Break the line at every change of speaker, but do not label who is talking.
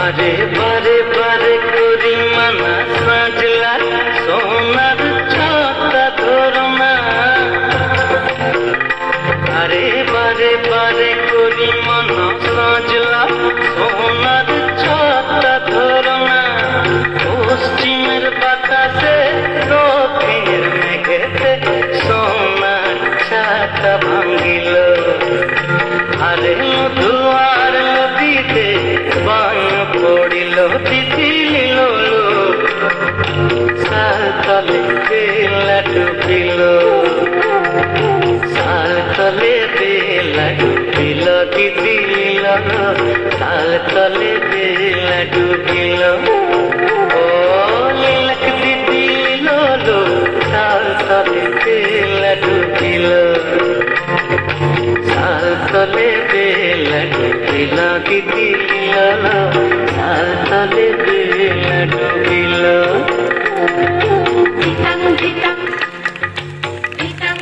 আরে বারে বারে করি মানা সাজলা সোনার ছাতা ধরো না। আরে বারে বারে করি মানা সাজলা সোনার ছাতা ধরো না। পশ্চিমের বাতাসে দক্ষিণের মেঘেতে সোনার ছাতা ভাঙিল। আরে মধুয়ার নদীতে বান পড়িল তিতিল সালতলে বেলা ডুবিল। সালতলে বেলা ডুবিল তিতিল সালতলে বেলা ডুবিল। ও লীলক তিতিল সালতলে বেলা ডুবিল। সালতলে বেলা ডুবিল তিতিল সালতলে বেলা